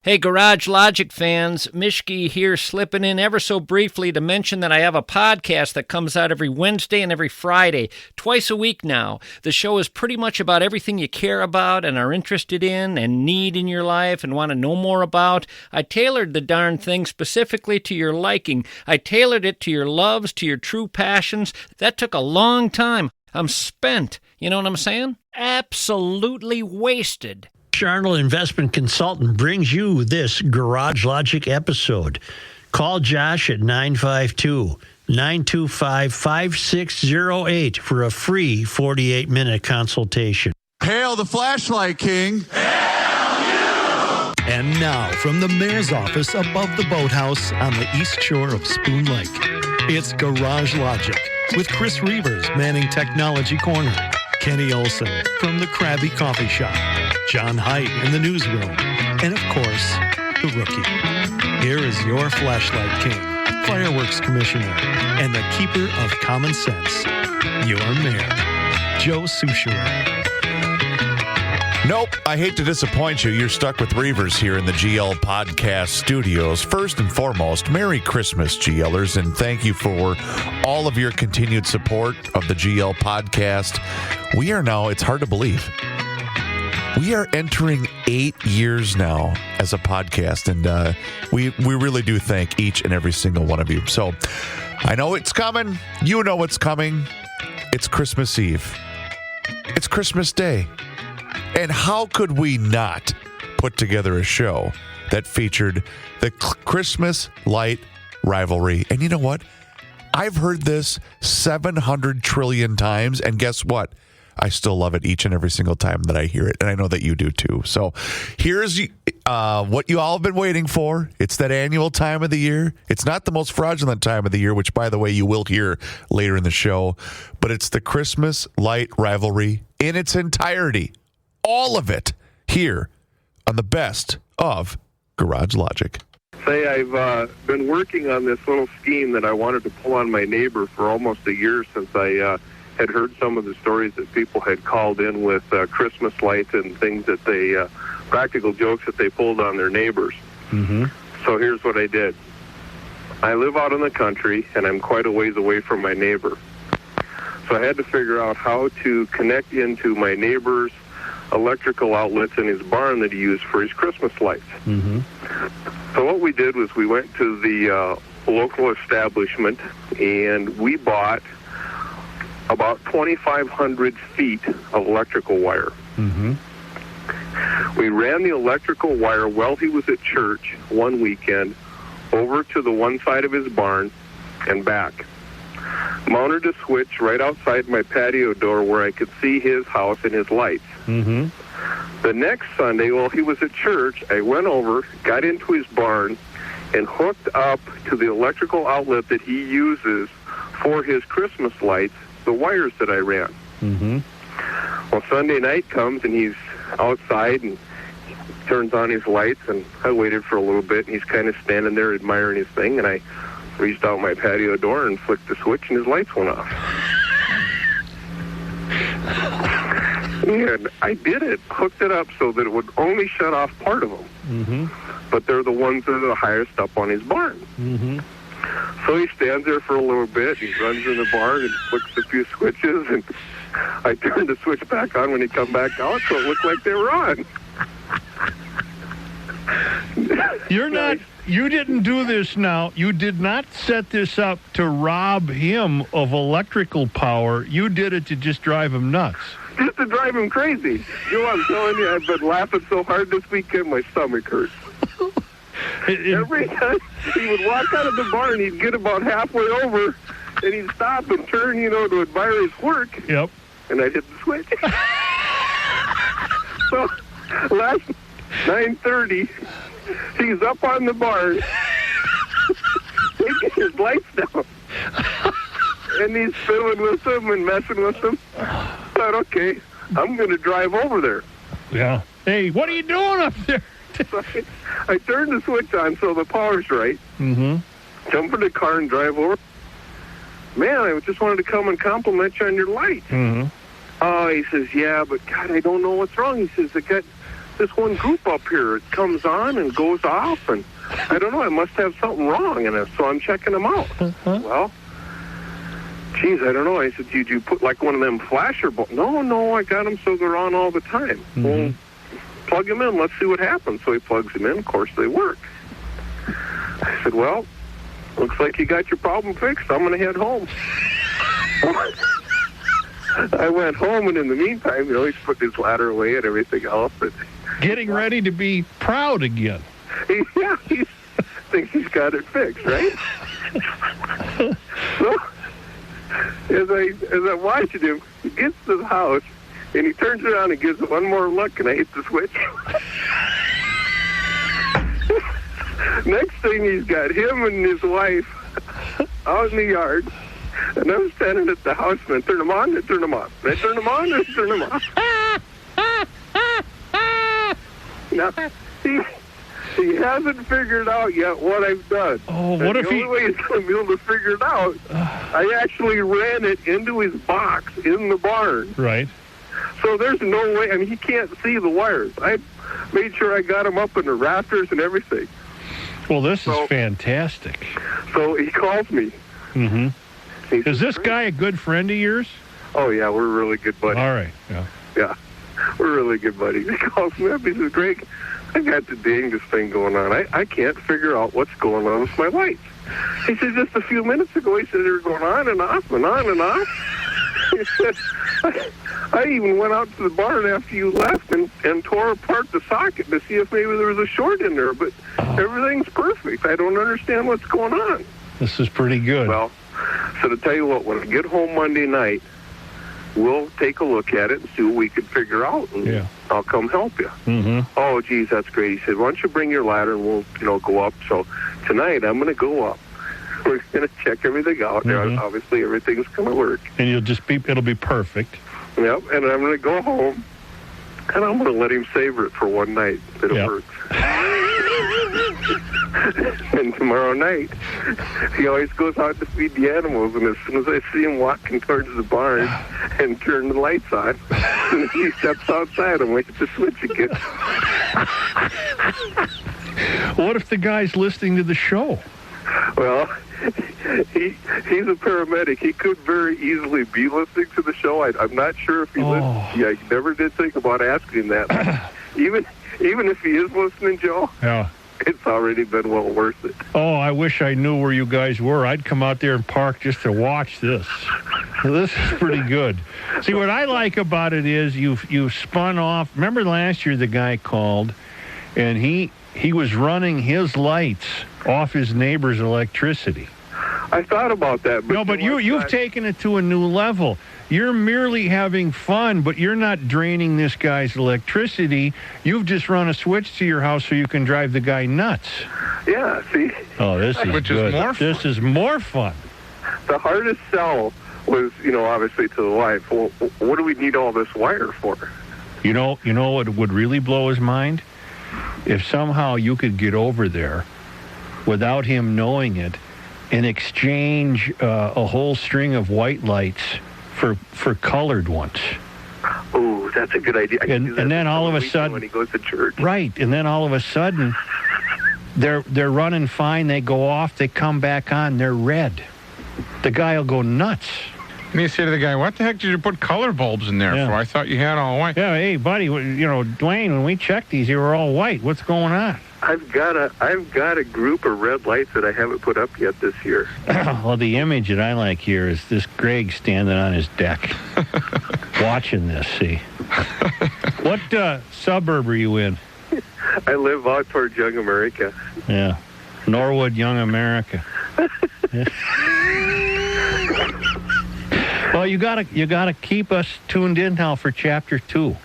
Hey, Garage Logic fans, Mishki here, slipping in ever so briefly to mention that I have a podcast that comes out every Wednesday and every Friday, twice a week now. The show is pretty much about everything you care about and are interested in and need in your life and want to know more about. I tailored the darn thing specifically to your liking. I tailored it to your loves, to your true passions. That took a long time. I'm spent. You know what I'm saying? Absolutely wasted. Arnold Investment Consultant brings you this Garage Logic episode. Call Josh at 952-925-5608 for a free 48-minute consultation. Hail the flashlight king. Hail you! And now, from the mayor's office above the boathouse on the east shore of Spoon Lake, it's Garage Logic with Chris Reavers manning Technology Corner, Kenny Olson from the Krabby Coffee Shop, John Haidt in the newsroom, and of course, the rookie. Here is your flashlight king, fireworks commissioner, and the keeper of common sense, your mayor, Joe Soucheray. Nope, I hate to disappoint you. You're stuck with Reavers here in the GL Podcast Studios. First and foremost, Merry Christmas, GLers, and thank you for all of your continued support of the GL Podcast. We are now, it's hard to believe, we are entering 8 years now as a podcast, and we really do thank each and every single one of you. So I know it's coming. You know it's coming. It's Christmas Eve. It's Christmas Day. And how could we not put together a show that featured the Christmas light rivalry? And you know what? I've heard this 700 trillion times, and guess what? I still love it each and every single time that I hear it, and I know that you do too. So here's what you all have been waiting for. It's that annual time of the year. It's not the most fraudulent time of the year, which, by the way, you will hear later in the show, but it's the Christmas light rivalry in its entirety. All of it here on the best of Garage Logic. Say I've been working on this little scheme that I wanted to pull on my neighbor for almost a year since I had heard some of the stories that people had called in with Christmas lights and things that they, practical jokes that they pulled on their neighbors. Mm-hmm. So here's what I did. I live out in the country, and I'm quite a ways away from my neighbor. So I had to figure out how to connect into my neighbor's electrical outlets in his barn that he used for his Christmas lights. Mm-hmm. So what we did was we went to the local establishment, and we bought about 2,500 feet of electrical wire. Mm-hmm. We ran the electrical wire while he was at church one weekend over to the one side of his barn and back. Mounted a switch right outside my patio door where I could see his house and his lights. Mm-hmm. The next Sunday, while he was at church, I went over, got into his barn, and hooked up to the electrical outlet that he uses for his Christmas lights, the wires that I ran. Mm-hmm. Well, Sunday night comes, and he's outside, and turns on his lights, and I waited for a little bit, and he's kind of standing there admiring his thing, and I reached out my patio door and flicked the switch, and his lights went off. And I did it, hooked it up so that it would only shut off part of them. Mm-hmm. But they're the ones that are the highest up on his barn. Mm-hmm. So he stands there for a little bit, he runs in the barn and flicks a few switches, and I turned the switch back on when he come back out, so it looked like they were on. You didn't do this now. You did not set this up to rob him of electrical power. You did it to just drive him nuts. Just to drive him crazy. You know, I'm telling you, I've been laughing so hard this weekend, my stomach hurts. Every time he would walk out of the barn, he'd get about halfway over, and he'd stop and turn, to admire his work. Yep. And I'd hit the switch. So, last 9:30, he's up on the barn, taking his lights down. And he's fiddling with them and messing with them. I thought, okay, I'm going to drive over there. Yeah. Hey, what are you doing up there? So I turned the switch on so the power's right. Mm-hmm. Jump in the car and drive over. Man, I just wanted to come and compliment you on your light. Mm-hmm. Oh, he says, yeah, but God, I don't know what's wrong. He says, this one group up here. It comes on and goes off, and I don't know. I must have something wrong in it, so I'm checking them out. Well, geez, I don't know. I said, did you put like one of them flasher bulbs? No, I got them so they're on all the time. Well, plug them in. Let's see what happens. So he plugs them in. Of course, they work. I said, well, looks like you got your problem fixed. I'm going to head home. I went home, and in the meantime, he's putting his ladder away and everything else. And Getting ready to be proud again. he thinks he's got it fixed, right? So, as I watching him, he gets to the house, and he turns around and gives it one more look, and I hit the switch. Next thing, he's got him and his wife out in the yard, and I'm standing at the house, and I turn them on, and turn them off. And I turn them on, and turn them off. Now, he hasn't figured out yet what I've done. Oh, and what if the only way he's going to be able to figure it out, I actually ran it into his box in the barn. Right. So there's no way. I mean, he can't see the wires. I made sure I got him up in the rafters and everything. Well, this is fantastic. So he calls me. Mm-hmm. He says, Is this guy a good friend of yours? Oh, yeah, we're really good buddies. All right. Yeah. Yeah, we're really good buddies. He calls me up. He says, Greg, I got the dangest thing going on. I can't figure out what's going on with my lights. He said, just a few minutes ago, he said they were going on and off and on and off. He said, I even went out to the barn after you left and tore apart the socket to see if maybe there was a short in there, but everything's perfect. I don't understand what's going on. This is pretty good. Well, so to tell you what, when I get home Monday night, we'll take a look at it and see what we can figure out, and I'll come help you. Mm-hmm. Oh, geez, that's great. He said, why don't you bring your ladder and we'll, go up. So tonight I'm going to go up. We're going to check everything out. Mm-hmm. Obviously, everything's going to work. And it'll be perfect. Yep, and I'm going to go home, and I'm going to let him savor it for one night that it works. And tomorrow night, he always goes out to feed the animals, and as soon as I see him walking towards the barn and turn the lights on, and he steps outside, I'm like, hit the switch again. What if the guy's listening to the show? Well, he's a paramedic. He could very easily be listening to the show. I'm not sure if he listens. Yeah, I never did think about asking him that. even if he is listening, Joe, it's already been well worth it. Oh, I wish I knew where you guys were. I'd come out there and park just to watch this. This is pretty good. See, what I like about it is you've spun off. Remember last year the guy called, and he was running his lights off his neighbor's electricity. I thought about that. But no, but you've taken it to a new level. You're merely having fun, but you're not draining this guy's electricity. You've just run a switch to your house so you can drive the guy nuts. Yeah, see? Oh, this is Which good. is more fun. This is more fun. The hardest sell was, obviously to the wife. Well, what do we need all this wire for? You know what would really blow his mind? If somehow you could get over there without him knowing it and exchange a whole string of white lights for colored ones. Oh, that's a good idea. And then all of a sudden, when he goes to church, right? And then all of a sudden, they're running fine. They go off. They come back on. They're red. The guy will go nuts. And you say to the guy, "What the heck did you put color bulbs in there for? I thought you had all white." Yeah, hey buddy, Dwayne, when we checked these, they were all white. What's going on? I've got a group of red lights that I haven't put up yet this year. Well, the image that I like here is this Greg standing on his deck, watching this. See, what suburb are you in? I live out towards Young America. Yeah, Norwood, Young America. Well, you gotta keep us tuned in now for Chapter 2.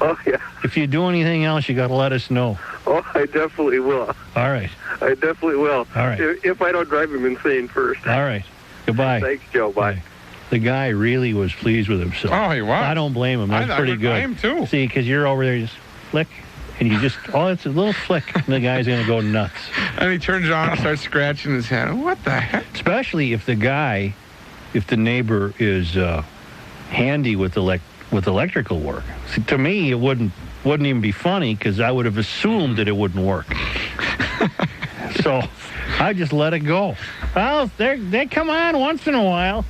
Oh yeah. If you do anything else, you gotta let us know. Oh, I definitely will. All right. I definitely will. All right. If I don't drive him insane first. All right. Goodbye. Thanks, Joe. Bye. The guy really was pleased with himself. Oh, he was. I don't blame him. That's pretty good. I am too. See, because you're over there, just flick, and you just, it's a little flick, and the guy's going to go nuts. And he turns it on and starts scratching his head. What the heck? Especially if the neighbor is handy with electrical work. See, to me, it wouldn't wouldn't even be funny because I would have assumed that it wouldn't work. So I just let it go. Well, they come on once in a while.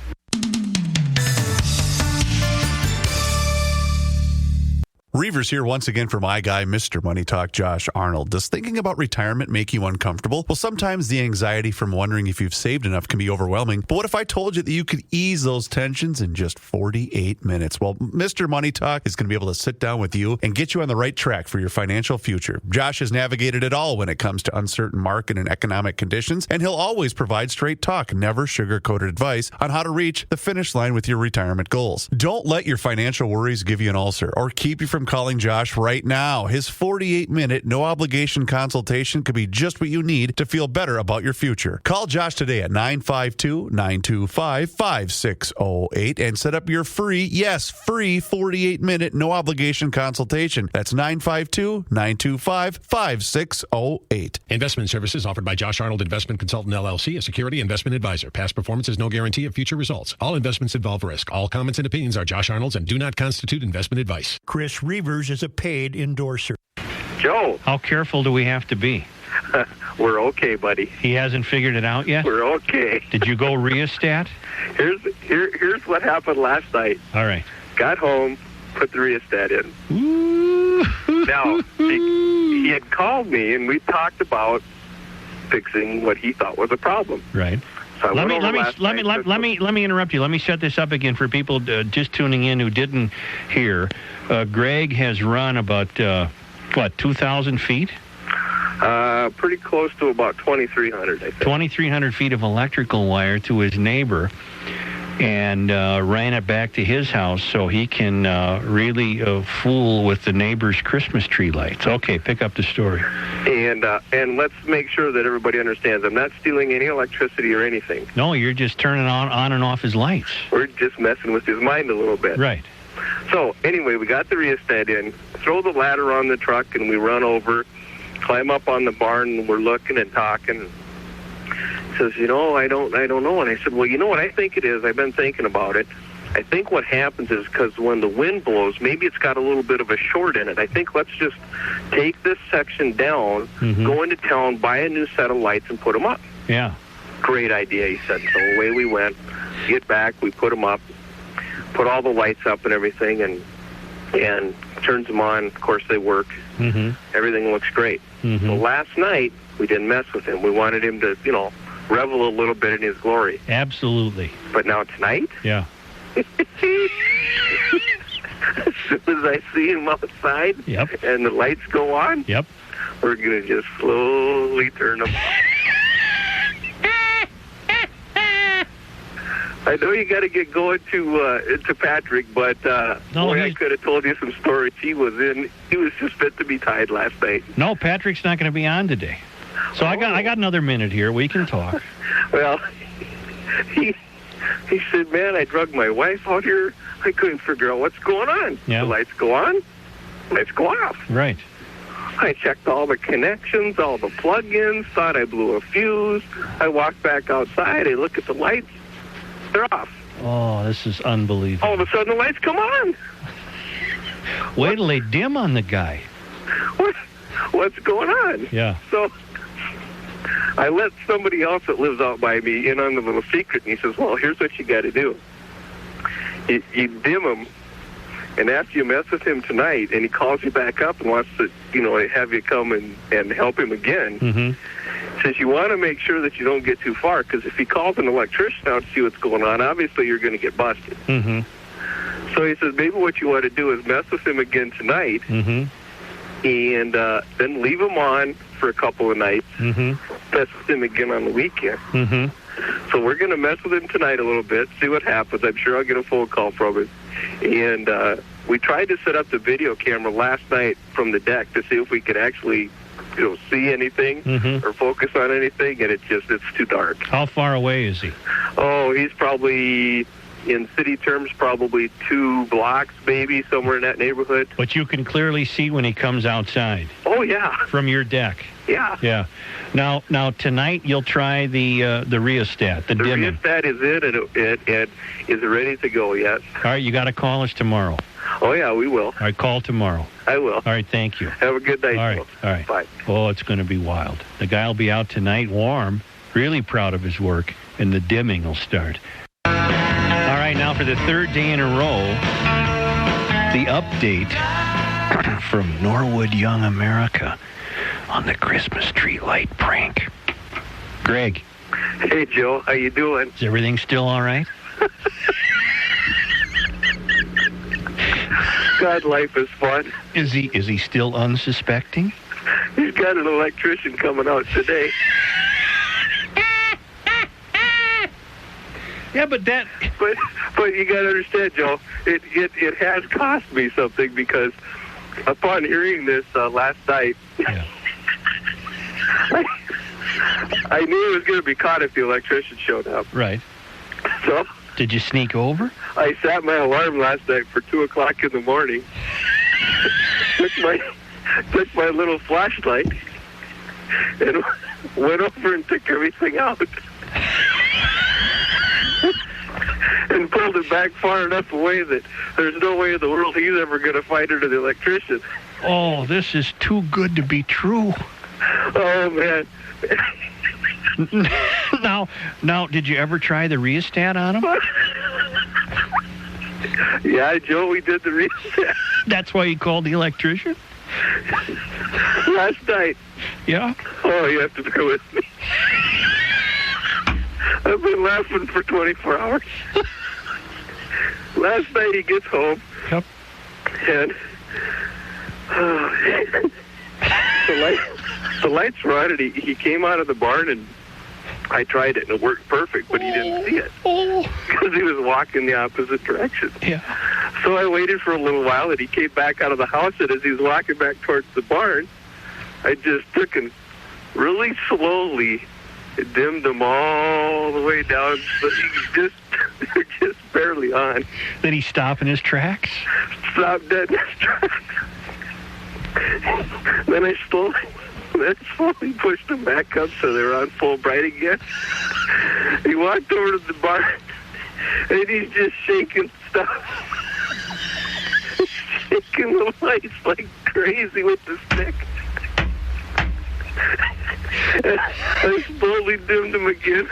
Reavers here once again for my guy, Mr. Money Talk, Josh Arnold. Does thinking about retirement make you uncomfortable? Well, sometimes the anxiety from wondering if you've saved enough can be overwhelming. But what if I told you that you could ease those tensions in just 48 minutes? Well, Mr. Money Talk is going to be able to sit down with you and get you on the right track for your financial future. Josh has navigated it all when it comes to uncertain market and economic conditions, and he'll always provide straight talk, never sugar-coated advice on how to reach the finish line with your retirement goals. Don't let your financial worries give you an ulcer or keep you from calling Josh right now. His 48-minute, no-obligation consultation could be just what you need to feel better about your future. Call Josh today at 952-925-5608 and set up your free 48-minute, no-obligation consultation. That's 952-925-5608. Investment services offered by Josh Arnold Investment Consultant, LLC, a security investment advisor. Past performance is no guarantee of future results. All investments involve risk. All comments and opinions are Josh Arnold's and do not constitute investment advice. Chris Reavers is a paid endorser. Joe, How careful do we have to be? we're okay, buddy. He hasn't figured it out yet? We're okay. Did you go rheostat? Here's what happened last night. All right. Got home, put the rheostat in. Ooh. Now, he had called me, and we talked about fixing what he thought was a problem. Right. So I Let went me over last night and let me interrupt you. Let me set this up again for people just tuning in who didn't hear. Greg has run about 2,000 feet? pretty close to about 2,300, I think. 2,300 feet of electrical wire to his neighbor, and ran it back to his house so he can really fool with the neighbor's Christmas tree lights. Okay, pick up the story. And let's make sure that everybody understands. I'm not stealing any electricity or anything. No, you're just turning on and off his lights. We're just messing with his mind a little bit. Right. So, anyway, we got the rheostat in, throw the ladder on the truck, and we run over, climb up on the barn, and we're looking and talking. He says, I don't know. And I said, well, you know what I think it is? I've been thinking about it. I think what happens is because when the wind blows, maybe it's got a little bit of a short in it. I think let's just take this section down, go into town, buy a new set of lights, and put them up. Yeah. Great idea, he said. So away we went. Get back, we put them up, put all the lights up and everything, and turns them on. Of course, they work. Everything looks great. So last night, we didn't mess with him. We wanted him to, revel a little bit in his glory. Absolutely. But now tonight, yeah. As soon as I see him outside and the lights go on, we're going to just slowly turn them off. I know you got to get going to Patrick, but I could have told you some stories. He was just fit to be tied last night. No, Patrick's not going to be on today. So I got another minute here. We can talk. Well, he said, man, I drug my wife out here. I couldn't figure out what's going on. Yeah. The lights go on, lights go off. Right. I checked all the connections, all the plug-ins, thought I blew a fuse. I walked back outside. I look at the lights. They're off. Oh, this is unbelievable. All of a sudden, the lights come on. Wait till they dim on the guy. What's going on? Yeah. So I let somebody else that lives out by me in on the little secret, and he says, well, here's what you got to do. You dim him, and after you mess with him tonight, and he calls you back up and wants to, have you come and help him again, says you want to make sure that you don't get too far, because if he calls an electrician out to see what's going on, obviously you're going to get busted. So he says maybe what you want to do is mess with him again tonight, and then leave him on for a couple of nights, mess with him again on the weekend. So we're going to mess with him tonight a little bit, see what happens. I'm sure I'll get a phone call from him. And we tried to set up the video camera last night from the deck to see if we could actually see anything or focus on anything, and it's too dark. How far away is he? Oh, he's probably, in city terms, probably 2 blocks, maybe, somewhere in that neighborhood. But you can clearly see when he comes outside. Oh, yeah. From your deck. Yeah. Yeah. Now tonight you'll try the rheostat, the dimming. The rheostat is in and is ready to go, yes. All right, you got to call us tomorrow. Oh, yeah, we will. All right, call tomorrow. I will. All right, thank you. Have a good night, All right, Joe. all right. Bye. Oh, it's going to be wild. The guy will be out tonight warm, really proud of his work, and the dimming will start. All right, now for the third day in a row, the update from Norwood Young America on the Christmas tree light prank. Greg. Hey, Joe. How you doing? Is everything still all right? God, life is fun. Is he still unsuspecting? He's got an electrician coming out today. Yeah, but that... But you got to understand, Joe, it has cost me something because upon hearing this last night, Yeah. I knew it was going to be caught if the electrician showed up. Right. So Did you sneak over? I set my alarm last night for 2 o'clock in the morning. took my little flashlight and went over and took everything out. And pulled it back far enough away that there's no way in the world he's ever going to find it to the electrician. Oh, this is too good to be true. Oh, man. Now, did you ever try the rheostat on him? Yeah, Joe, we did the reset. That's why you called the electrician? Last night. Yeah? Oh, you have to bear with me. I've been laughing for 24 hours. Last night he gets home. Yep. And the lights were on, and he came out of the barn, and I tried it, and it worked perfect, but he didn't see it because he was walking the opposite direction. Yeah. So I waited for a little while, and he came back out of the house, and as he was walking back towards the barn, I just took and really slowly dimmed them all the way down, but they're just barely on. Did he stop in his tracks? Stopped dead in his tracks. Then I slowly pushed them back up so they were on full bright again. He walked over to the barn, and he's just shaking stuff. Shaking the lights like crazy with the stick. I slowly dimmed them again.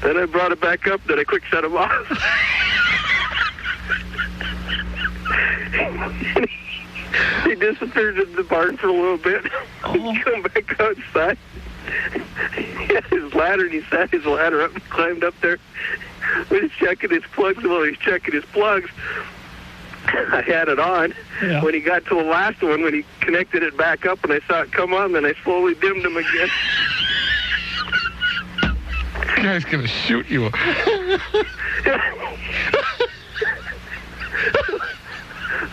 Then I brought it back up, then I quick shut them off. He disappeared in the barn for a little bit. He come back outside. He had his ladder, and he sat his ladder up and climbed up there. He was checking his plugs. While he was checking his plugs, I had it on. Yeah. When he got to the last one, when he connected it back up and I saw it come on, then I slowly dimmed him again. The guy's going to shoot you.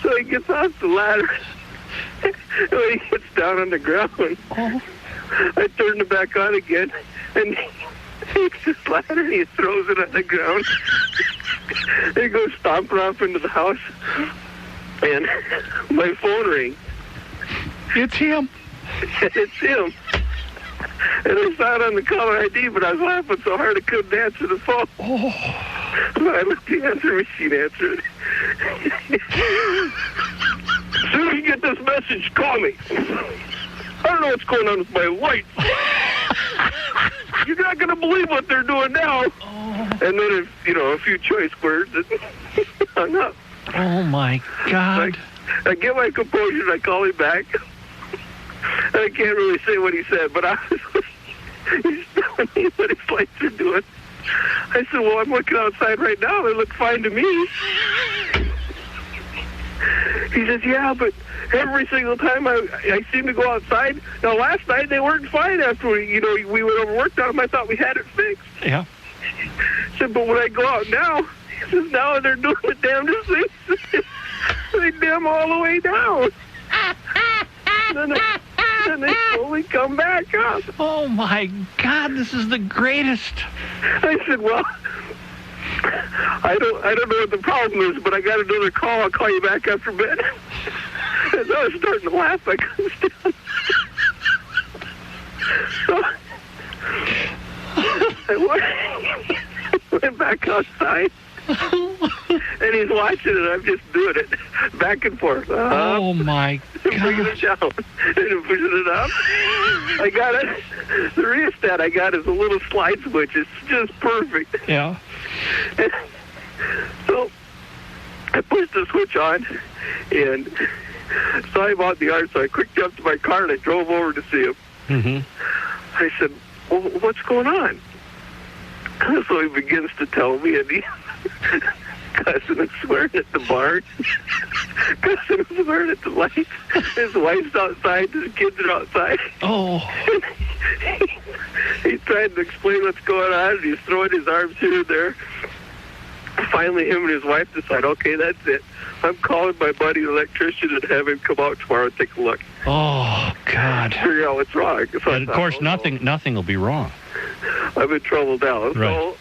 So he gets off the ladder. When he gets down on the ground, I turned it back on again, and he takes his ladder and he throws it on the ground. And he goes stomping off into the house, and my phone rings. It's him. It's him. And I saw it on the caller ID, but I was laughing so hard I couldn't answer the phone. So I let the answer machine answer it. As soon as you get this message, call me. I don't know what's going on with my lights. You're not going to believe what they're doing now. And then, a few choice words, and hung up. Oh, my God. I get my composure, and I call him back. And I can't really say what he said, but he's telling me what his lights are doing. I said, well, I'm looking outside right now. They look fine to me. He says, yeah, but every single time I seem to go outside. Now, last night they weren't fine after we went over worked on them. I thought we had it fixed. Yeah. I said, but when I go out now, he says, now they're doing the damnedest thing. They dim all the way down. Then they slowly come back up. Oh, my God, this is the greatest. I said, well, I don't know what the problem is, but I got another call. I'll call you back after bed. And I was starting to laugh. I couldn't stand. So I went back outside, And he's watching it. I'm just doing it back and forth. Oh, my Bringing God. it down and pushing it up. I got it. The rheostat I got is a little slide switch. It's just perfect. Yeah. So I pushed the switch on and saw him out in the yard. So I quick jumped to my car and I drove over to see him. Mm-hmm. I said, well, what's going on? So he begins to tell me, and he's cussing and swearing at the barn, cussing and swearing at the lights. His wife's outside, his kids are outside. Oh. He's trying to explain what's going on, and he's throwing his arms here and there. Finally, him and his wife decide, okay, that's it. I'm calling my buddy, the electrician, and have him come out tomorrow and take a look. Oh, God. Figure out what's wrong. So And of course, nothing will be wrong. I'm in trouble now. Right. So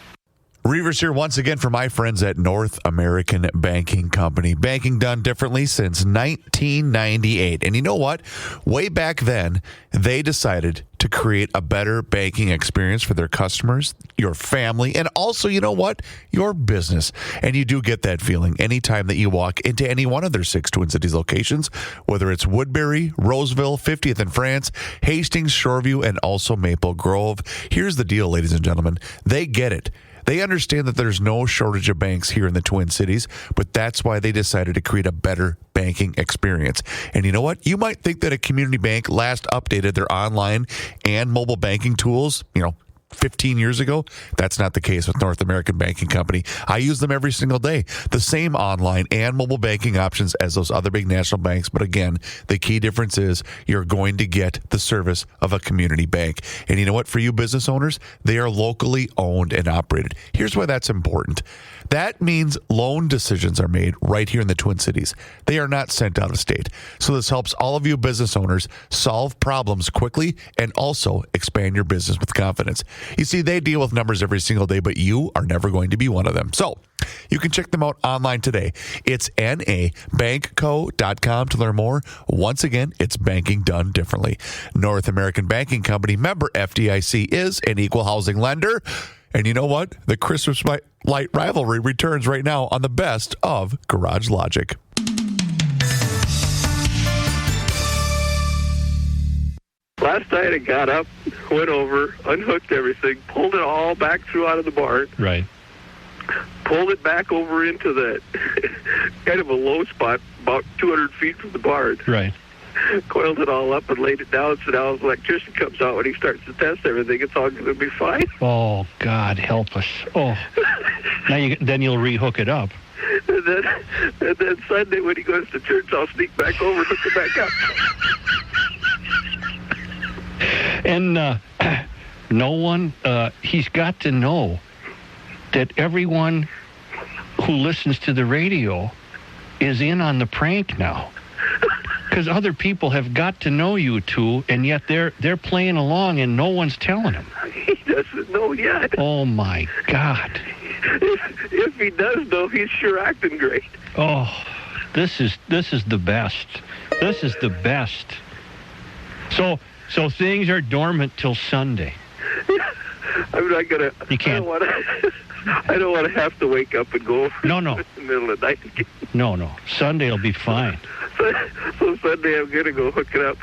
Reavers here once again for my friends at North American Banking Company. Banking done differently since 1998. And you know what? Way back then, they decided to create a better banking experience for their customers, your family, and also, you know what? Your business. And you do get that feeling anytime that you walk into any one of their 6 Twin Cities locations, whether it's Woodbury, Roseville, 50th and France, Hastings, Shoreview, and also Maple Grove. Here's the deal, ladies and gentlemen. They get it. They understand that there's no shortage of banks here in the Twin Cities, but that's why they decided to create a better banking experience. And you know what? You might think that a community bank last updated their online and mobile banking tools, 15 years ago. That's not the case with North American Banking Company. I use them every single day. The same online and mobile banking options as those other big national banks. But again, the key difference is you're going to get the service of a community bank. And you know what? For you business owners, they are locally owned and operated. Here's why that's important. That means loan decisions are made right here in the Twin Cities. They are not sent out of state. So this helps all of you business owners solve problems quickly and also expand your business with confidence. You see, they deal with numbers every single day, but you are never going to be one of them. So you can check them out online today. It's nabankco.com to learn more. Once again, it's banking done differently. North American Banking Company, member FDIC, is an equal housing lender. And you know what? The Christmas Light Rivalry returns right now on the best of Garage Logic. last night I got up, went over, unhooked everything, pulled it all back through out of the barn. Right. Pulled it back over into the kind of a low spot, about 200 feet from the barn. Right. Coiled it all up and laid it down, so now the electrician comes out when he starts to test everything. It's all going to be fine. Oh, God, help us. Oh. Now then you'll rehook it up. And then Sunday when he goes to church, I'll sneak back over and hook it back up. And no one, he's got to know that everyone who listens to the radio is in on the prank now. Because other people have got to know you two, and yet they're playing along and no one's telling him. He doesn't know yet. Oh, my God. If he does know, he's sure acting great. Oh, this is the best. This is the best. So things are dormant till Sunday. I'm not gonna. You can't. I don't want to have to wake up and go. No. In the middle of the night. No. Sunday will be fine. So Sunday I'm gonna go hook it up,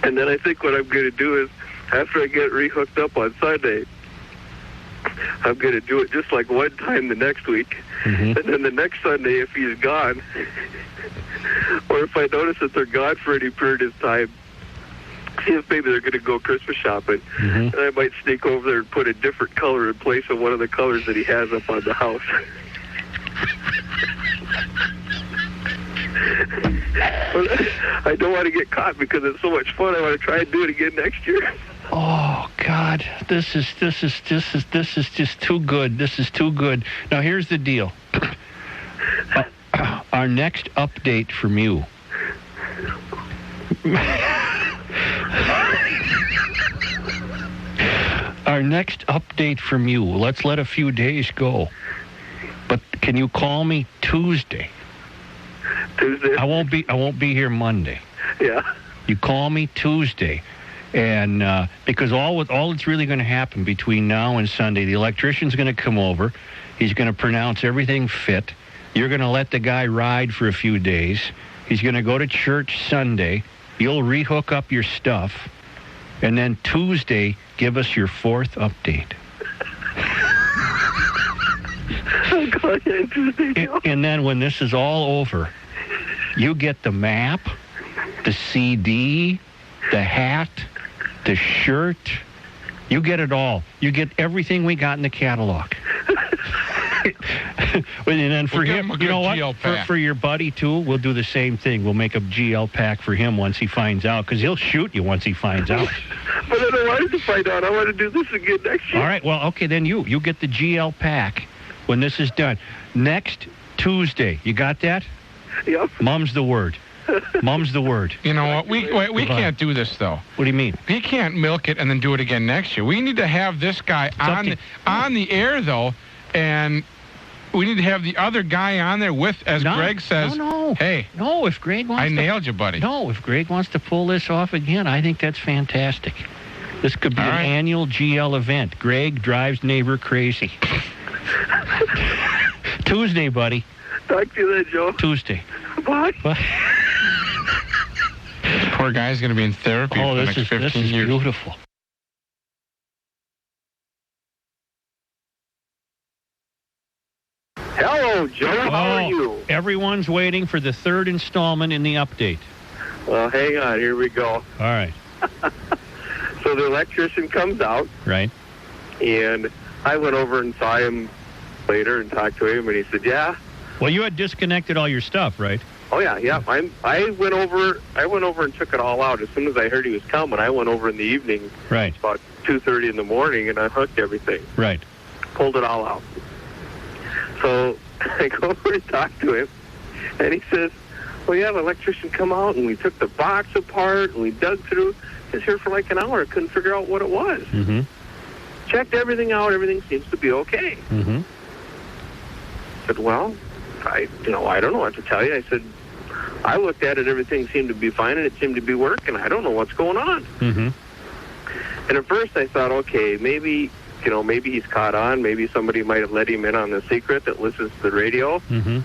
and then I think what I'm gonna do is after I get rehooked up on Sunday, I'm going to do it just like one time the next week. Mm-hmm. And then the next Sunday, if he's gone, or if I notice that they're gone for any period of time, see if maybe they're going to go Christmas shopping. Mm-hmm. And I might sneak over there and put a different color in place of one of the colors that he has up on the house. I don't want to get caught because it's so much fun. I want to try and do it again next year. Oh, God, this is just too good. This is too good. Now, here's the deal. Our next update from you. Our next update from you. Let's let a few days go. But can you call me Tuesday? Tuesday? I won't be here Monday. Yeah. You call me Tuesday. And because all that's really going to happen between now and Sunday, the electrician's going to come over. He's going to pronounce everything fit. You're going to let the guy ride for a few days. He's going to go to church Sunday. You'll rehook up your stuff. And then Tuesday, give us your 4th update. And then when this is all over, you get the map, the CD, the hat, the shirt. You get it all. You get everything we got in the catalog. And then for him, you know what? For your buddy, too, we'll do the same thing. We'll make a GL pack for him once he finds out, because he'll shoot you once he finds out. But I don't want him to find out. I want to do this again next year. All right, well, okay, then you get the GL pack when this is done. Next Tuesday. You got that? Yep. Mum's the word. Mum's the word. You know what? We can't do this, though. What do you mean? He can't milk it and then do it again next year. We need to have this guy on the air, though, and we need to have the other guy on there with, as Greg says, hey. No, if Greg wants I nailed you, buddy. No, if Greg wants to pull this off again, I think that's fantastic. This could be an annual GL event. Greg drives neighbor crazy. Tuesday, buddy. Talk to you then, Joe. Tuesday. Bye. This poor guy's going to be in therapy for the next 15 years. This is beautiful. Hello, Joe. How are you? Everyone's waiting for the 3rd installment in the update. Well, hang on. Here we go. All right. So the electrician comes out. Right. And I went over and saw him later and talked to him, and he said, yeah. Well, you had disconnected all your stuff, right? Oh, yeah. I went over and took it all out. As soon as I heard he was coming, I went over in the evening. Right. About 2:30 in the morning, and I hooked everything. Right. Pulled it all out. So I go over and talk to him, and he says, well, yeah, the electrician come out, and we took the box apart, and we dug through. He was here for like an hour. I couldn't figure out what it was. Mm-hmm. Checked everything out. Everything seems to be okay. Mm-hmm. I said, well, I don't know what to tell you. I said, I looked at it. Everything seemed to be fine, and it seemed to be working. I don't know what's going on. Mm-hmm. And at first I thought, okay, maybe he's caught on. Maybe somebody might have let him in on the secret that listens to the radio. Mm-hmm.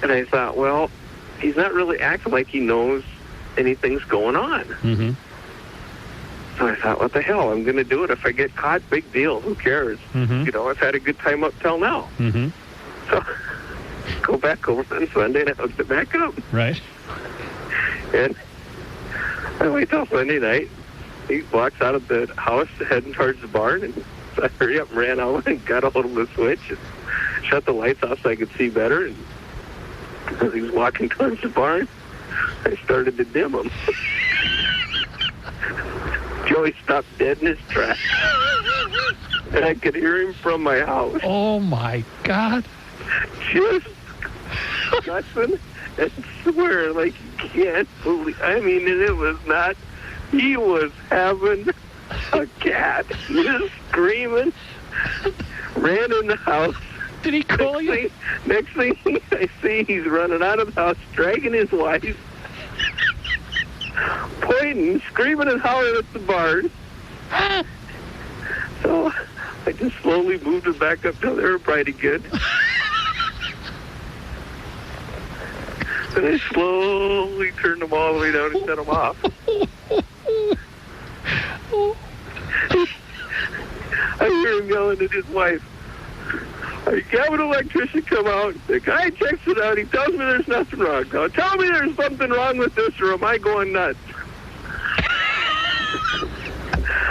And I thought, well, he's not really acting like he knows anything's going on. Mm-hmm. So I thought, what the hell? I'm going to do it. If I get caught, big deal. Who cares? Mm-hmm. I've had a good time up till now. Mm-hmm. So go back over on Sunday and I hooked it back up. Right. And I wait till Sunday night. He walks out of the house heading towards the barn, and so I hurry up and ran out and got a hold of the switch and shut the lights off so I could see better. And as he was walking towards the barn, I started to dim him. Joey stopped dead in his tracks. And I could hear him from my house. Oh, my God. Just cussing and swearing like you can't believe. I mean, and it was not. He was having a cat. He was screaming. Ran in the house. Did he call you? Next thing I see, he's running out of the house, dragging his wife, pointing, screaming and hollering at the barn. So I just slowly moved it back up till they were pretty good. And I slowly turned them all the way down and set them off. I hear him yelling at his wife, "I have an electrician come out. The guy checks it out. He tells me there's nothing wrong. Now tell me there's something wrong with this, or am I going nuts?"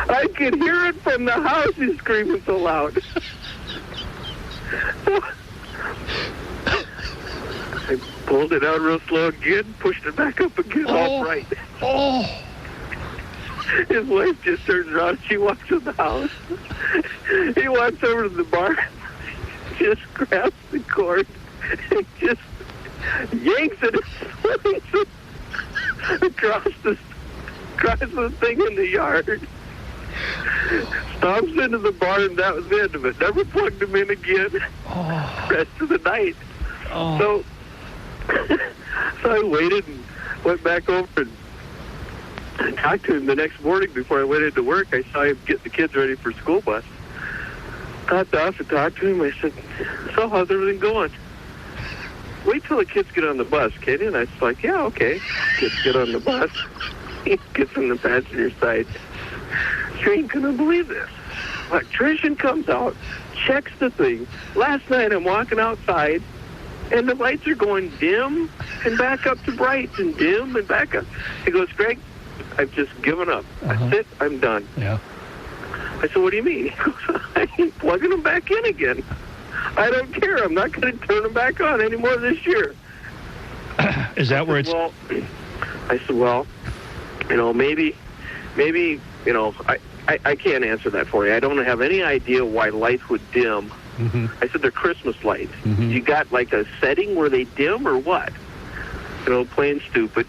I could hear it from the house. He's screaming so loud. I pulled it out real slow again, pushed it back up again, all right. Oh. His wife just turns around. She walks in the house. He walks over to the bar, just grabs the cord, and just yanks it and swings it across the thing in the yard. Stomps into the barn, and that was the end of it. Never plugged him in again. Rest of the night. So I waited and went back over and talked to him the next morning before I went into work. I saw him get the kids ready for school bus. Got off and talked to him. I said, "So how's everything going?" wait till the kids get on the bus, kid. And I was like, yeah, okay. Kids get on the bus. He gets on the passenger side. You ain't going to believe this. Electrician comes out, checks the thing. Last night I'm walking outside, and the lights are going dim and back up to bright and dim and back up. He goes, Greg, I've just given up. That's it. I'm done. Yeah. I said, what do you mean? He goes, I ain't plugging them back in again. I don't care. I'm not going to turn them back on anymore this year. Is that where it's... Well, I said, well, maybe, I can't answer that for you. I don't have any idea why lights would dim. Mm-hmm. I said, they're Christmas lights. Mm-hmm. You got like a setting where they dim or what? Plain stupid.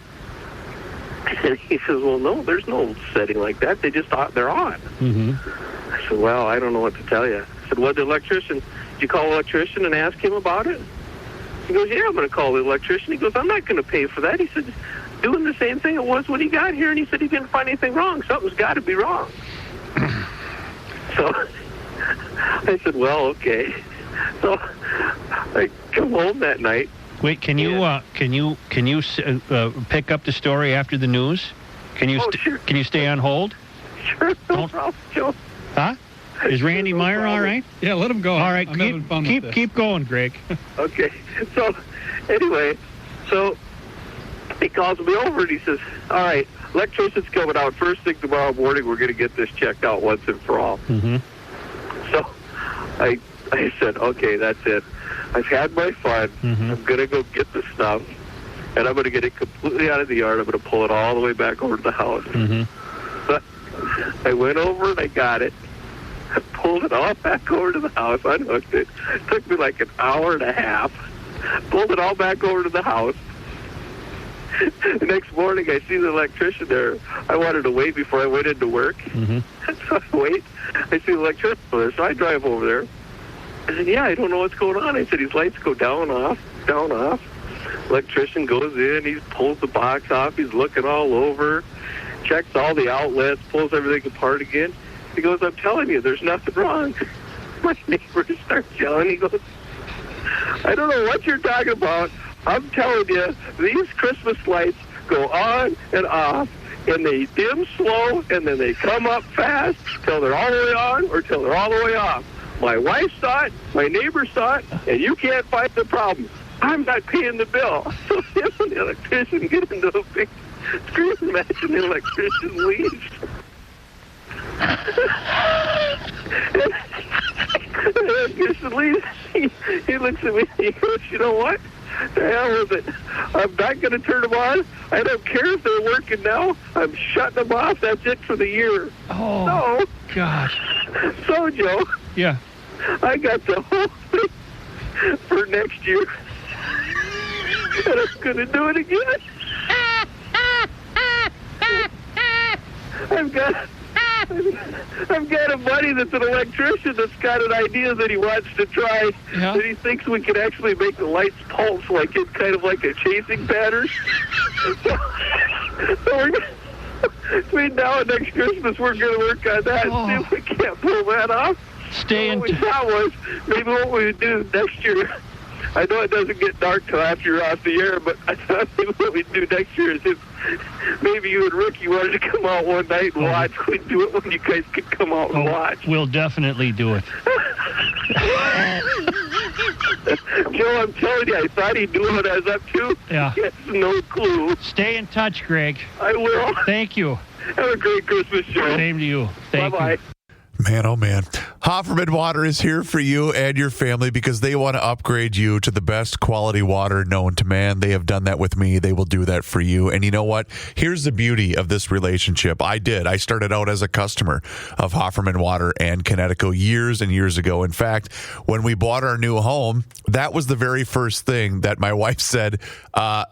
And he says, well, no, there's no setting like that. They just thought they're on. Mm-hmm. I said, well, I don't know what to tell you. I said, well, the electrician, did you call the electrician and ask him about it? He goes, yeah, I'm going to call the electrician. He goes, I'm not going to pay for that. He said, doing the same thing it was when he got here, and he said he didn't find anything wrong. Something's got to be wrong. So I said, well, okay. So I come home that night. Wait, can you pick up the story after the news? Can you sure. Can you stay on hold? Sure, no problem, Joe. Huh? Is Randy Meyer all right? Yeah, let him go. All right, I'm having fun with this. keep going, Greg. Okay. So anyway, he calls me over and he says, all right, electrician's coming out first thing tomorrow morning. We're going to get this checked out once and for all. Mm-hmm. So I said, okay, that's it. I've had my fun. Mm-hmm. I'm going to go get the stuff, and I'm going to get it completely out of the yard. I'm going to pull it all the way back over to the house. Mm-hmm. So I went over and I got it. I pulled it all back over to the house, unhooked it. It took me like an hour and a half. Pulled it all back over to the house. The next morning, I see the electrician there. I wanted to wait before I went into work. Mm-hmm. So I wait. I see the electrician there, so I drive over there. I said, yeah, I don't know what's going on. I said, his lights go down, off. Electrician goes in. He pulls the box off. He's looking all over, checks all the outlets, pulls everything apart again. He goes, I'm telling you, there's nothing wrong. My neighbor starts yelling. He goes, I don't know what you're talking about. I'm telling you, these Christmas lights go on and off, and they dim slow, and then they come up fast till they're all the way on or till they're all the way off. My wife saw it, my neighbor saw it, and you can't find the problem. I'm not paying the bill. So when the electrician gets into a big screaming match and the electrician leaves. He looks at me and he goes, you know what? The hell with it. I'm not going to turn them on. I don't care if they're working now. I'm shutting them off. That's it for the year. Oh, gosh. So, Joe. Yeah. I got the whole thing for next year. And I'm going to do it again. I've got a buddy that's an electrician that's got an idea that he wants to try. Yeah. That he thinks we can actually make the lights pulse like it's kind of like a chasing pattern. So we're between now and next Christmas, we're going to work on that and see if we can't pull that off. What we thought was maybe what we would do next year. I know it doesn't get dark till after you're off the air, but I thought maybe what we'd do next year is if maybe you and Ricky wanted to come out one night and watch, we'd do it when you guys could come out and watch. We'll definitely do it. Joe, I'm telling you, I thought he knew what I was up to. Yeah. He has no clue. Stay in touch, Greg. I will. Thank you. Have a great Christmas, Joe. Same to you. Thank Bye-bye. you. Man, oh man. Hofferman Water is here for you and your family because they want to upgrade you to the best quality water known to man. They have done that with me. They will do that for you. And you know what? Here's the beauty of this relationship. I started out as a customer of Hofferman Water and Connecticut years and years ago. In fact, when we bought our new home, that was the very first thing that my wife said,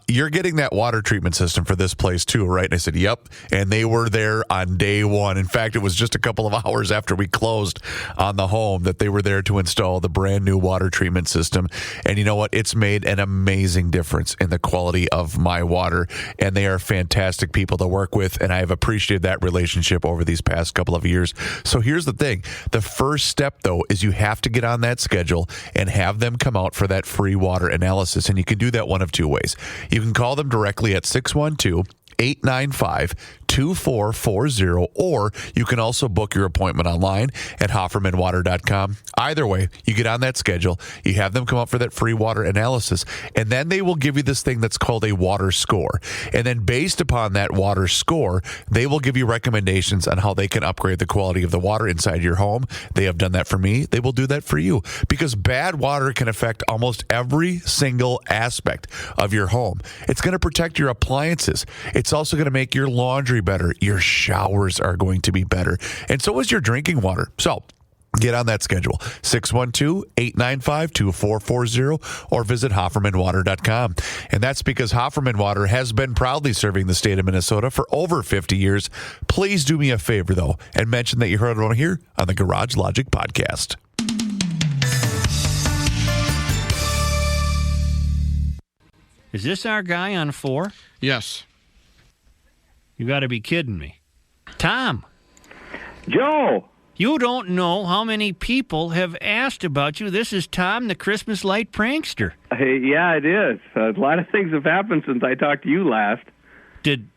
you're getting that water treatment system for this place too, right? And I said, yep. And they were there on day one. In fact, it was just a couple of hours after we closed on the home that they were there to install the brand new water treatment system. And you know what? It's made an amazing difference in the quality of my water. And they are fantastic people to work with. And I have appreciated that relationship over these past couple of years. So here's the thing. The first step, though, is you have to get on that schedule and have them come out for that free water analysis. And you can do that one of two ways. You can call them directly at 612-895-2440, or you can also book your appointment online at HoffermanWater.com. Either way, you get on that schedule, you have them come up for that free water analysis, and then they will give you this thing that's called a water score. And then based upon that water score, they will give you recommendations on how they can upgrade the quality of the water inside your home. They have done that for me. They will do that for you, because bad water can affect almost every single aspect of your home. It's going to protect your appliances. It's also going to make your laundry better. Your showers are going to be better. And so is your drinking water. So get on that schedule, 612-895-2440, or visit HoffermanWater.com. And that's because Hofferman Water has been proudly serving the state of Minnesota for over 50 years. Please do me a favor, though, and mention that you heard it on here on the Garage Logic podcast. Is this our guy on 4? Yes. You got to be kidding me. Tom. Joe. You don't know how many people have asked about you. This is Tom, the Christmas light prankster. Hey, yeah, it is. A lot of things have happened since I talked to you last. Did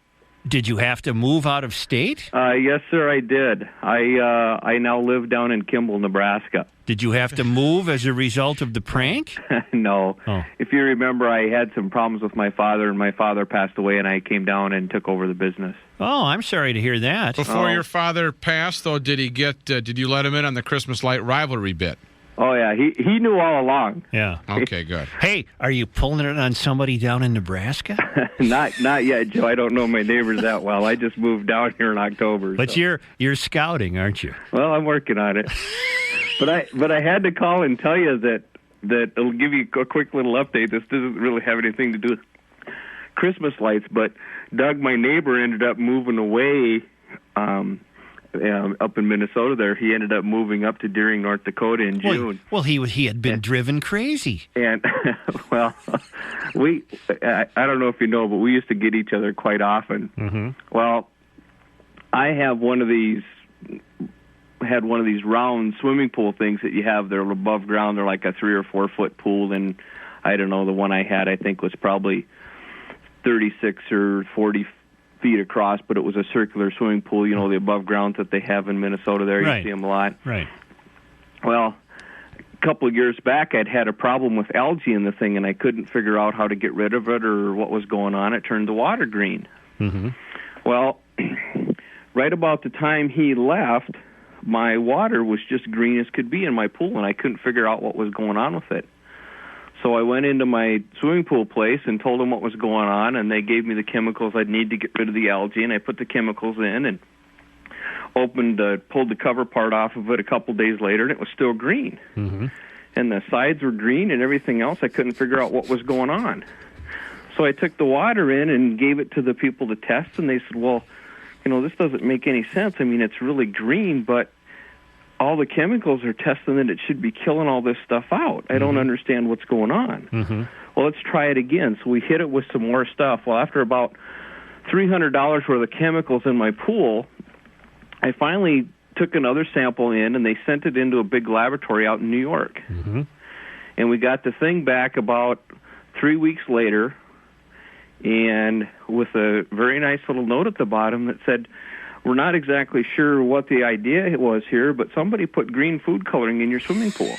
you have to move out of state? Yes, sir, I did. I now live down in Kimball, Nebraska. Did you have to move as a result of the prank? No. Oh. If you remember, I had some problems with my father, and my father passed away, and I came down and took over the business. Oh, I'm sorry to hear that. Before your father passed, though, did you let him in on the Christmas light rivalry bit? Oh, yeah. He knew all along. Yeah. Okay, good. Hey, are you pulling it on somebody down in Nebraska? Not yet, Joe. I don't know my neighbors that well. I just moved down here in October. But so. you're scouting, aren't you? Well, I'm working on it. But I had to call and tell you that it'll give you a quick little update. This doesn't really have anything to do with Christmas lights, but Doug, my neighbor, ended up moving away up in Minnesota there. He ended up moving up to Deering, North Dakota in June. Well, he had been driven crazy. And, well, I don't know if you know, but we used to get each other quite often. Mm-hmm. Well, I have one of these round swimming pool things that you have. They're above ground. They're like a 3 or 4 foot pool. And I don't know, the one I had, I think, was probably 36 or 40 feet across, but it was a circular swimming pool, you know, the above ground that they have in Minnesota there. Right. You see them a lot. Right. Well, a couple of years back, I'd had a problem with algae in the thing, and I couldn't figure out how to get rid of it or what was going on. It turned the water green. Mm-hmm. Well, right about the time he left, my water was just green as could be in my pool, and I couldn't figure out what was going on with it. So I went into my swimming pool place and told them what was going on, and they gave me the chemicals I'd need to get rid of the algae, and I put the chemicals in and pulled the cover part off of it a couple days later, and it was still green. Mm-hmm. And the sides were green and everything else. I couldn't figure out what was going on. So I took the water in and gave it to the people to test, and they said, well, you know, this doesn't make any sense. I mean, it's really green, but all the chemicals are testing that it should be killing all this stuff out. I don't understand what's going on. Mm-hmm. Well, let's try it again. So we hit it with some more stuff. Well, after about $300 worth of chemicals in my pool, I finally took another sample in, and they sent it into a big laboratory out in New York. Mm-hmm. And we got the thing back about 3 weeks later, and with a very nice little note at the bottom that said, we're not exactly sure what the idea was here, but somebody put green food coloring in your swimming pool.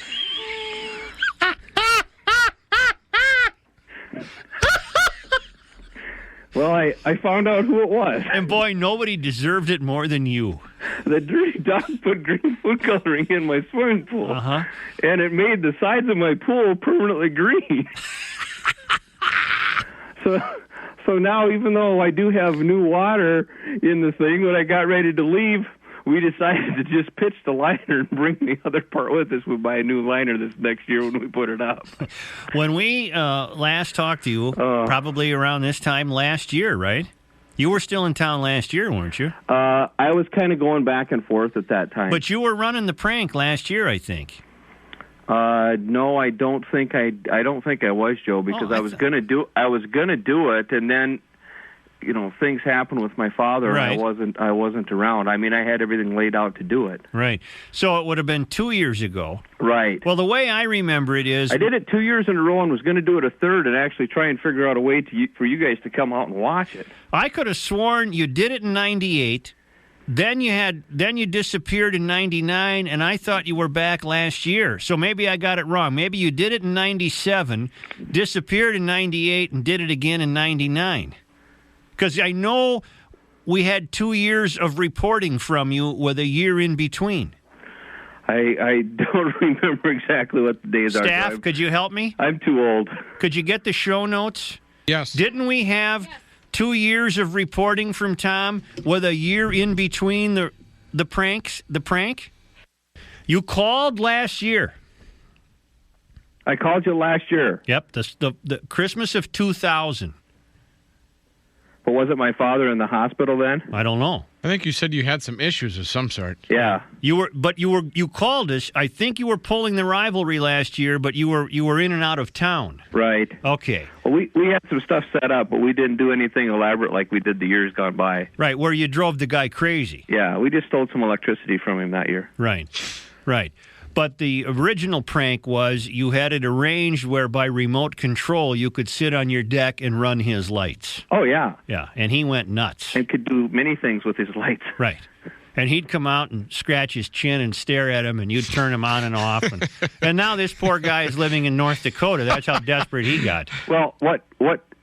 Well, I found out who it was. And boy, nobody deserved it more than you. The dirty dog put green food coloring in my swimming pool, and it made the sides of my pool permanently green. So now, even though I do have new water in the thing, when I got ready to leave, we decided to just pitch the liner and bring the other part with us. We'll buy a new liner this next year when we put it up. When we last talked to you, probably around this time last year, right? You were still in town last year, weren't you? I was kind of going back and forth at that time. But you were running the prank last year, I think. No, I don't think I was, Joe, because I was gonna do it, and then, things happened with my father, right. and I wasn't around. I mean, I had everything laid out to do it. Right. So it would have been 2 years ago. Right. Well, the way I remember it is, I did it 2 years in a row and was going to do it a third and actually try and figure out a way for you guys to come out and watch it. I could have sworn you did it in '98. Then you disappeared in '99, and I thought you were back last year. So maybe I got it wrong. Maybe you did it in '97, disappeared in '98, and did it again in '99. Because I know we had 2 years of reporting from you with a year in between. I don't remember exactly what the days are. Staff, could you help me? I'm too old. Could you get the show notes? Yes. Didn't we have 2 years of reporting from Tom with a year in between the prank? You called last year. I called you last year. Yep, the Christmas of 2000. But wasn't my father in the hospital then? I don't know. I think you said you had some issues of some sort. Yeah. You called us. I think you were pulling the rivalry last year, but you were in and out of town. Right. Okay. Well, we had some stuff set up, but we didn't do anything elaborate like we did the years gone by. Right, where you drove the guy crazy. Yeah, we just stole some electricity from him that year. Right. But the original prank was you had it arranged where by remote control you could sit on your deck and run his lights. Oh, yeah. Yeah, and he went nuts. And could do many things with his lights. Right. And he'd come out and scratch his chin and stare at him, and you'd turn him on and off. And now this poor guy is living in North Dakota. That's how desperate he got. Well, what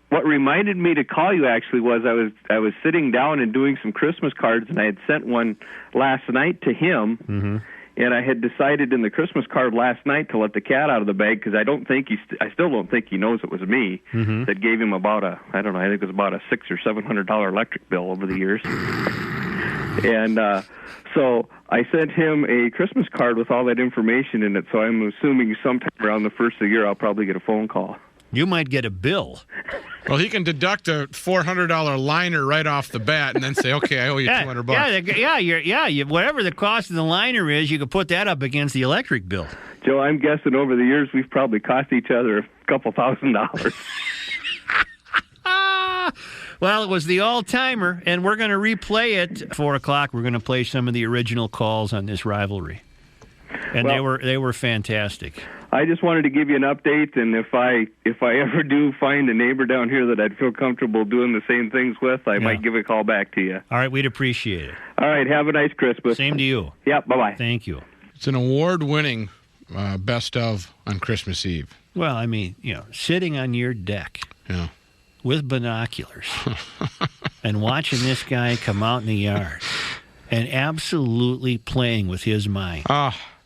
reminded me to call you actually was I was sitting down and doing some Christmas cards, and I had sent one last night to him. Mm-hmm. And I had decided in the Christmas card last night to let the cat out of the bag because I still don't think he knows it was me that gave him about I think it was about a $600 or $700 electric bill over the years. And so I sent him a Christmas card with all that information in it. So I'm assuming sometime around the first of the year I'll probably get a phone call. You might get a bill. Well, he can deduct a $400 liner right off the bat and then say, okay, I owe you $200. Whatever the cost of the liner is, you can put that up against the electric bill. Joe, I'm guessing over the years we've probably cost each other a couple $1,000. Well, it was the all-timer, and we're going to replay it at 4 o'clock. We're going to play some of the original calls on this rivalry. And they were fantastic. I just wanted to give you an update, and if I ever do find a neighbor down here that I'd feel comfortable doing the same things with, I might give a call back to you. All right, we'd appreciate it. All right, have a nice Christmas. Same to you. Yeah, bye-bye. Thank you. It's an award-winning best of on Christmas Eve. Well, I mean, sitting on your deck with binoculars and watching this guy come out in the yard and absolutely playing with his mind.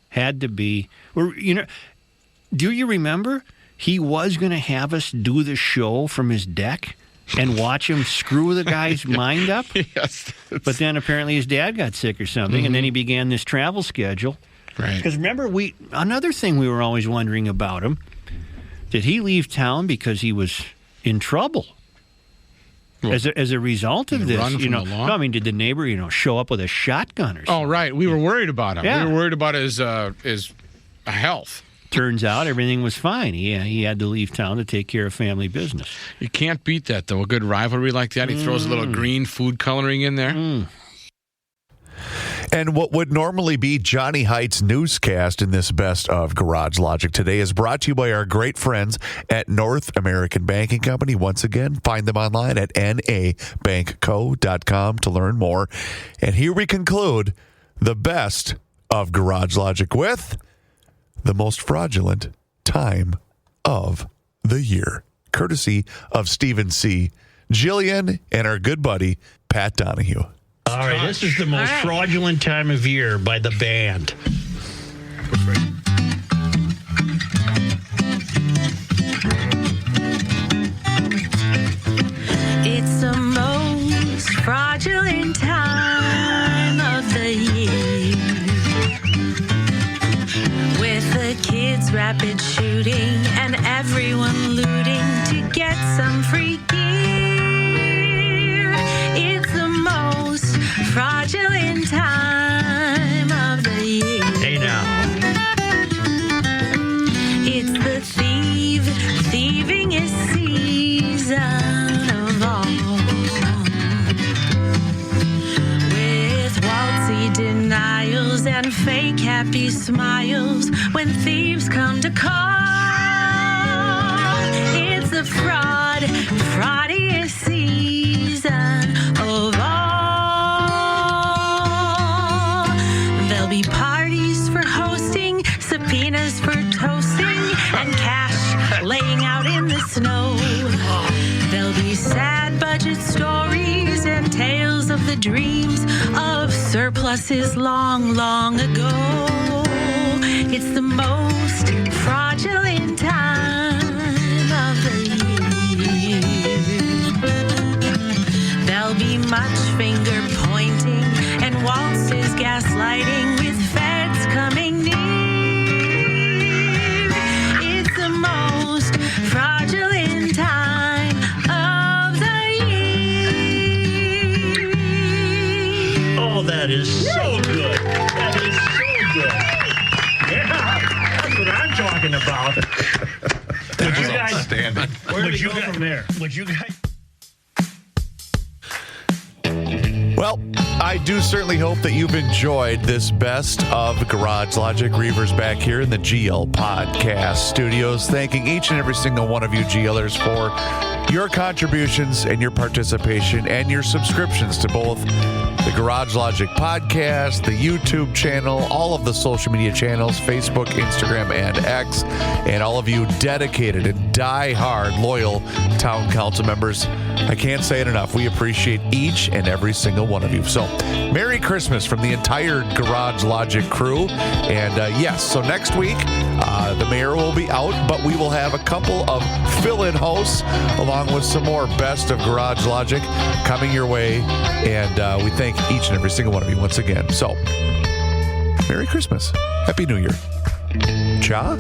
Had to be. Do you remember he was going to have us do the show from his deck and watch him screw the guy's mind up? Yes. But then apparently his dad got sick or something, and then he began this travel schedule. Right. Because remember, another thing we were always wondering about him, did he leave town because he was in trouble? Well, as a result of this, run from the law? No, I mean, did the neighbor, show up with a shotgun or something? Oh, right. We were worried about him. Yeah. We were worried about his health. Turns out everything was fine. He had to leave town to take care of family business. You can't beat that, though. A good rivalry like that. He throws a little green food coloring in there. And what would normally be Johnny Heights' newscast in this best of Garage Logic today is brought to you by our great friends at North American Banking Company. Once again, find them online at nabankco.com to learn more. And here we conclude the best of Garage Logic with the most fraudulent time of the year, courtesy of Stephen C., Jillian, and our good buddy, Pat Donahue. All right, this is the most fraudulent time of year by the band. It's the most fraudulent time of the year, with the kids rapid shooting and everyone looting to get some free gear. kisses and fake happy smiles when thieves come to call. It's the fraudiest season of all. There'll be parties for hosting, subpoenas for toasting, and cash laying out in the snow. There'll be sad budget stories and tales of the dreams of surpluses long, long ago. It's the most fraudulent time of the year. There'll be much finger pointing and waltzes gaslighting with feds coming near. It's the most fraudulent time of the year. Oh, that is so good. That is so good. Yeah, that's what I'm talking about. Would you guys, outstanding. Where do we go from there? Would you guys? Well, I do certainly hope that you've enjoyed this best of Garage Logic. Reavers back here in the GL Podcast Studios, thanking each and every single one of you GLers for your contributions and your participation and your subscriptions to both the Garage Logic Podcast, the YouTube channel, all of the social media channels, Facebook, Instagram, and X, and all of you dedicated and die-hard loyal town council members. I can't say it enough. We appreciate each and every single one of you. So, Merry Christmas from the entire Garage Logic crew. And yes, so next week, the mayor will be out, but we will have a couple of fill-in hosts along with some more best of Garage Logic coming your way. And we thank each and every single one of you once again. So, Merry Christmas. Happy New Year. Cha?